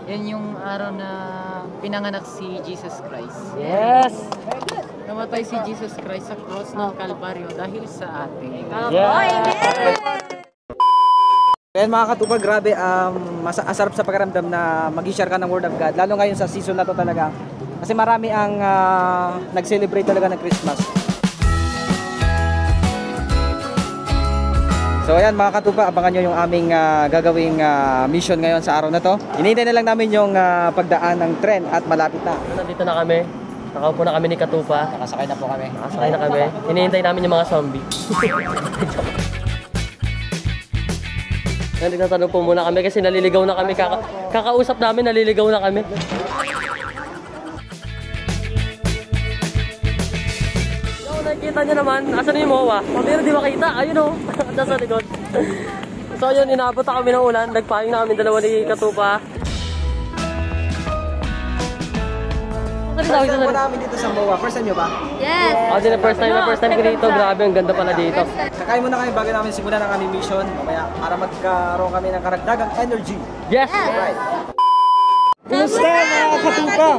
Yan yung araw na pinanganak si Jesus Christ. Yes! Namatay si Jesus Christ sa cross ng Kalbaryo dahil sa atin. Ayan mga katupa, grabe, asarap sa pakiramdam na mag-share ka ng Word of God. Lalo ngayon sa season na to talaga. Kasi marami ang nag-celebrate talaga ng Christmas. So ayan mga katupa, abangan nyo yung aming gagawing mission ngayon sa araw na to. Hinihintay na lang namin yung pagdaan ng tren at malapit na. Nandito na kami. Nakaupo na kami ni Katupa. Nakasakay na po kami. Nakasakay na kami. Hinihintay namin yung mga zombie. Nagtatanong po muna kami kasi naliligaw na kami. Kakausap namin, naliligaw na kami. Nakikita nyo naman, asan yung MOA? Pero di makita, ayun o. Ata sa likod. So yun, inabot na kami ng ulan. Nagpaing na kami dalawa ni Katupa. First time po namin dito sa MOA. First time nyo ba? Yes! Ako din na first time ko dito. Grabe, ang ganda pala dito. Kakain muna kami bago namin simulan ang aming mission. Mamaya, para magkaroon kami ng karagdagang energy. Yes! Alright. Kumusta mga katupa?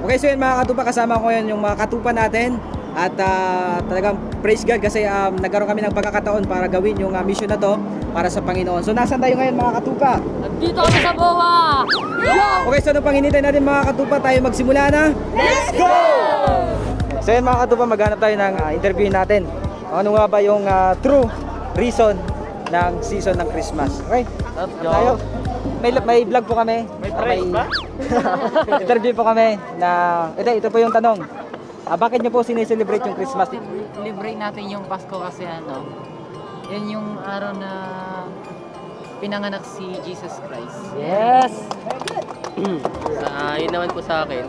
Okay, so yun mga katupa, kasama ko yun yung mga katupa natin. At talagang praise God kasi nagkaroon kami ng pagkakataon para gawin yung mission na to para sa Panginoon. So nasaan tayo ngayon mga katupa? Nandito kami sa MOA! Okay, so ano pang hinintay natin mga katupa? Tayo magsimula na? Let's go! So yun mga katupa, maghanap tayo ng interview natin. Ano nga ba yung true reason ng season ng Christmas? Okay? Let's go! Tayo. May vlog po kami. May prize ba? Interview po kami na ito po yung tanong. Bakit nyo po sineselebrate yung Christmas? Celebrate natin yung Pasko kasi yan yung araw na pinanganak si Jesus Christ. Yes! Yun naman po sa akin,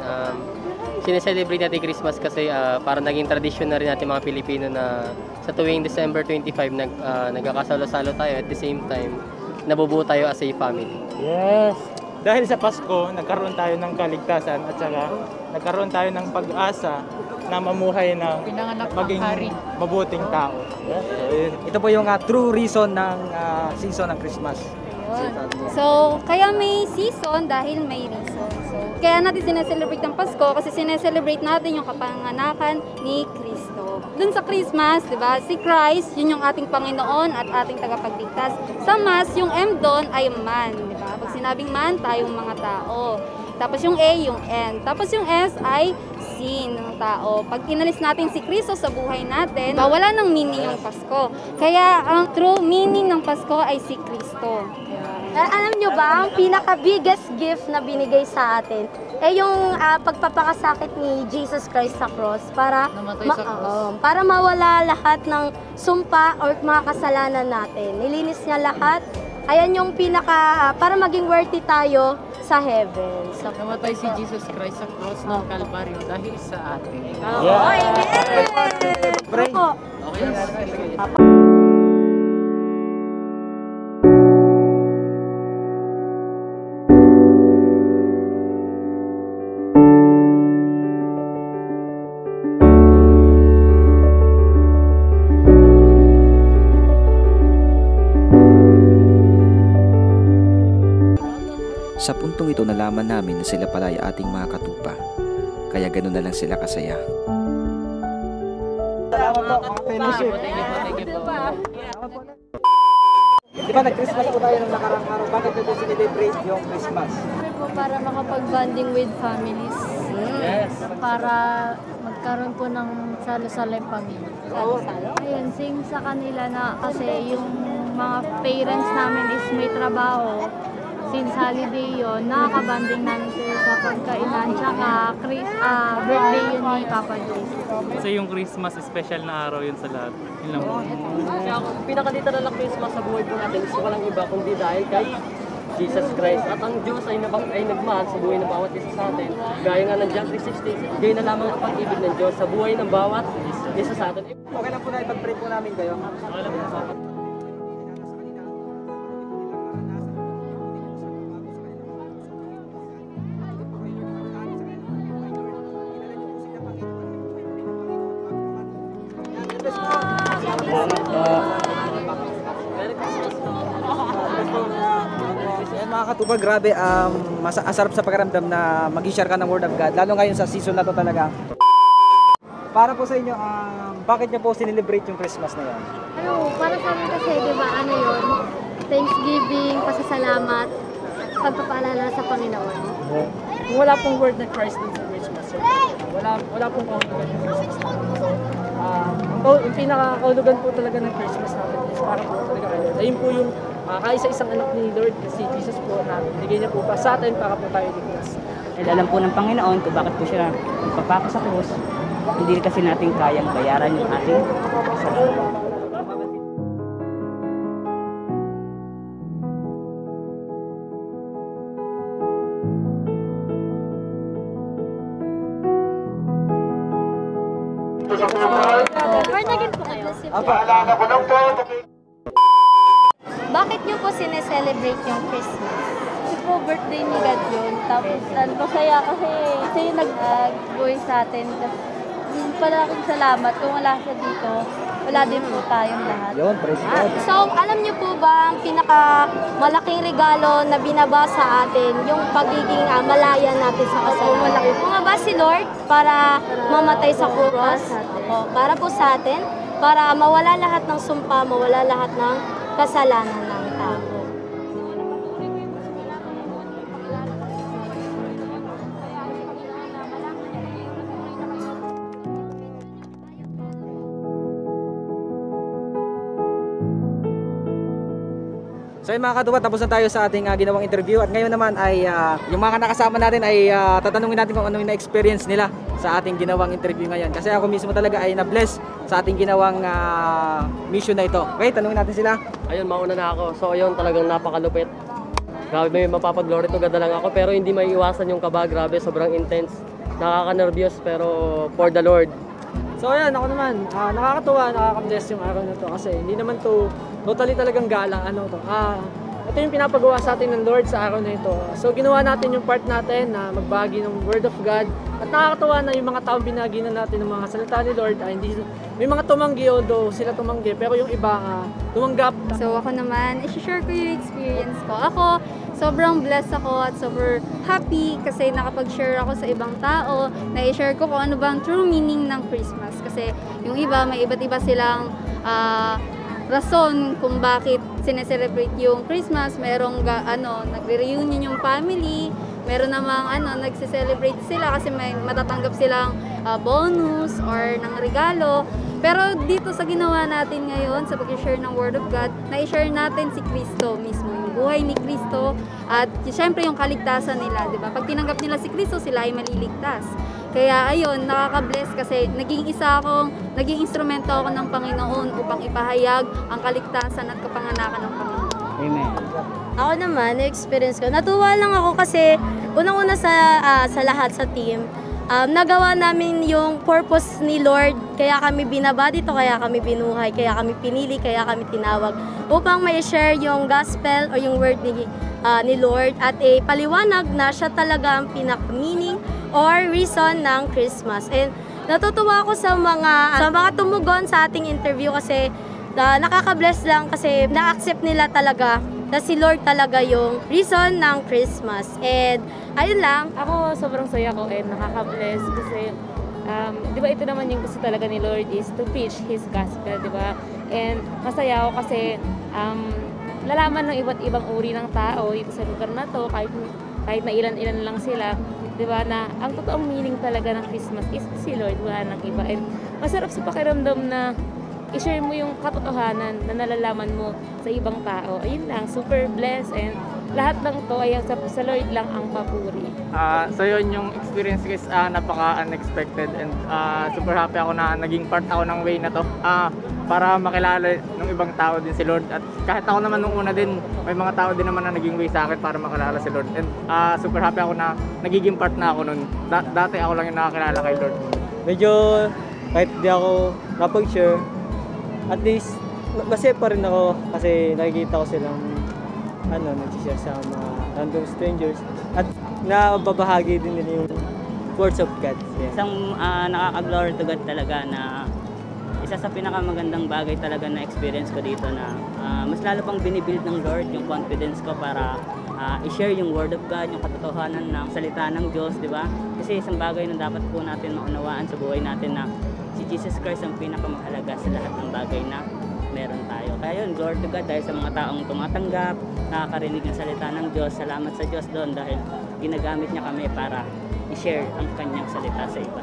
sineselebrate natin Christmas kasi para naging tradisyon na rin natin mga Pilipino na sa tuwing December 25 nagkakasalo-salo tayo at the same time nabubuo tayo as a family. Yes! Dahil sa Pasko, nagkaroon tayo ng kaligtasan at saka nagkaroon tayo ng pag-asa na mamuhay ng maging mabuting tao. Yes. Ito po yung true reason ng season ng Christmas. So, kaya may season dahil may reason. So, kaya natin sineselebrate ang Pasko kasi sineselebrate natin yung kapanganakan ni Kristo. Dun sa Christmas, di ba, si Christ, yun yung ating Panginoon at ating tagapagligtas. Sa Mass, yung M doon ay man, di ba? Pag sinabing man, tayong mga tao. Tapos yung A, yung N. Tapos yung S ay sin ng tao. Pag inalis natin si Kristo sa buhay natin, wala ng meaning yung Pasko. Kaya ang true meaning ng Pasko ay si Kristo. Alam nyo ba, ang pinaka-biggest gift na binigay sa atin ay yung pagpapakasakit ni Jesus Christ sa cross para para mawala lahat ng sumpa or mga kasalanan natin. Nilinis niya lahat. Ayan yung para maging worthy tayo sa heaven. Namatay si Jesus Christ sa cross ng Kalbaryo dahil sa atin. Pray. Sa puntong ito nalaman namin na sila pala ay ating mga katupa, kaya ganoon na lang sila kasaya. Salamat po, fellowship. Di ba nag-Christmas po tayo ng nakarang araw? Bakit nyo po sinelebrate yung Christmas? Para makapag-bonding with families. Yes! Para magkaroon po ng salo-salo yung pamilya. Ayun, same sa kanila na kasi yung mga parents namin is may trabaho. Since holiday yun, nakakabanding namin sila sa pagkainan, tsaka birthday yun ni Papa Joyce. Kasi yung Christmas, special na araw yun sa lahat. Yun lang. Kaya pinaka-literal na Christmas sa buhay po natin is walang iba kundi dahil kay Jesus Christ. At ang Diyos ay nagmahal sa buhay ng bawat isa sa atin. Gaya nga ng John 3:16, gayon na lamang ang pag-ibig ng Diyos sa buhay ng bawat isa sa atin. Okay lang po na ipag-pray po namin kayo. Okay lang po. Mga katupa, grabe, asarap sa pakiramdam na mag-share ka ng Word of God, lalo ngayon sa season na to talaga. Para po sa inyo, bakit niyo po sinelebrate yung Christmas na yan? Para sa amin kasi, di ba, yun? Thanksgiving, pasasalamat, pagpapaalala sa Panginoon. Kung wala pong word ng Christ din sa Christmas, wala pong kahulugan ng Christmas natin. Yung pinakakahulugan po talaga ng Christmas natin is para po talaga kayo. Ayun po yung kaisa-isang anak ni Lord, si Jesus po, na bigay niya po pa sa atin para po tayo ligtas. Dahil alam po ng Panginoon kung bakit po siya nagpapako sa krus, hindi kasi natin kayang bayaran yung ating kasalanan. Bakit niyo po sineselebrate yung Christmas? Kasi po birthday ni God yun. Tapos masaya kasi siya yung nag-buhay sa atin. Malaking salamat. Kung wala siya dito, wala din po tayong lahat. Yun, praise God. So, alam niyo po ba ang pinakamalaking regalo na binaba sa atin, yung pagiging malaya natin sa kasalanan? Bumaba si Lord para mamatay sa krus. Para po sa atin, para mawala lahat ng sumpa, mawala lahat ng kasalanan ng tao. So yun mga katupa, tapos na tayo sa ating ginawang interview at ngayon naman ay yung mga nakasama natin ay tatanungin natin kung ano yung na-experience nila sa ating ginawang interview ngayon. Kasi ako mismo talaga ay na-bless sa ating ginawang mission na ito. Okay, tanungin natin sila. Ayun, mauna na ako. So ayun, talagang napakalupit. Grabe, may mapapag-glory to God na lang ako, pero hindi may iwasan yung kaba. Grabe, sobrang intense. Nakaka-nervyos pero for the Lord. So ayan, ako naman, nakakatuwa, nakaka-bless yung araw na to kasi hindi naman to totally talagang gala, ito yung pinapagawa sa atin ng Lord sa araw na ito. So ginawa natin yung part natin na magbagi ng Word of God at nakakatuwa na yung mga taong binagi na natin ng mga salita ni Lord ay hindi, may mga tumanggi although sila tumanggi pero yung iba tumanggap. So ako naman, i-share ko yung experience ko. Ako, sobrang blessed ako at super happy kasi nakapag-share ako sa ibang tao, na i-share ko kung ano ba ang true meaning ng Christmas. Kasi yung iba, may iba't iba silang rason kung bakit sineselebrate yung Christmas. Merong nagre-reunion yung family, meron namang nagse-celebrate sila kasi may matatanggap silang bonus or ng regalo. Pero dito sa ginawa natin ngayon, sa pag-share ng Word of God, na-share natin si Kristo mismo, yung buhay ni Kristo at syempre yung kaligtasan nila, di ba? Pag tinanggap nila si Kristo, sila ay maliligtas. Kaya ayun, nakaka-bless kasi naging instrumento ako ng Panginoon upang ipahayag ang kaligtasan at kapanganakan ng Panginoon. Amen. Ako naman, na-experience ko. Natuwa lang ako kasi unang-una sa lahat sa team, nagawa namin yung purpose ni Lord, kaya kami binaba dito, kaya kami binuhay, kaya kami pinili, kaya kami tinawag upang may share yung gospel o yung word ni Lord at paliwanag na siya talaga ang pinaka-meaning or reason ng Christmas. And natutuwa ako sa mga tumugon sa ating interview kasi nakaka-bless lang kasi na-accept nila talaga na si Lord talaga yung reason ng Christmas. And ayun lang. Ako sobrang saya ko and nakaka-bless kasi di ba ito naman yung gusto talaga ni Lord is to preach His gospel, di ba? And masaya ako kasi lalaman ng iba't ibang uri ng tao dito sa lugar na to, kahit na ilan-ilan lang sila, di ba, na ang totoong meaning talaga ng Christmas is si Lord, wala nang iba. And masarap sa pakiramdam na i-share mo yung katotohanan na nalalaman mo sa ibang tao. Ayun lang, super blessed and lahat ng to ay sa Lord lang ang papuri. So yun yung experience guys, napaka-unexpected and super happy ako na naging part ako ng way na to para makilala ng ibang tao din si Lord. At kahit ako naman nung una din, may mga tao din naman na naging way sa akin para makilala si Lord. And super happy ako na nagiging part na ako nun. Dati ako lang yung nakakilala kay Lord. Medyo kahit di ako napag-share, at least masaya pa rin ako kasi nakikita ko silang nag-share sa mga random strangers at nababahagi din nila yung words of God. Yeah. Isang nakaka-glory to God talaga na isa sa pinakamagandang bagay talaga na experience ko dito na mas lalo pang binibuild ng Lord yung confidence ko para i-share yung Word of God, yung katotohanan ng salita ng Diyos, di ba? Kasi isang bagay na dapat po natin maunawaan sa buhay natin na si Jesus Christ ang pinakamahalaga sa lahat ng bagay na meron tayo. Kaya yun, glory to God dahil sa mga taong tumatanggap, nakakarinig ng salita ng Diyos. Salamat sa Diyos doon dahil ginagamit niya kami para i-share ang kanyang salita sa iba.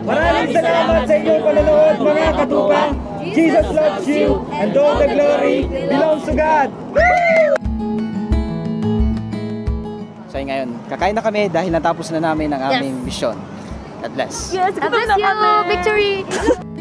Maraming salamat sa inyong panonood mga katupa. Jesus loves you and all the glory belongs to God. So ngayon, kakain na kami dahil natapos na namin ang aming mission. God bless. Yes, God bless you! Victory!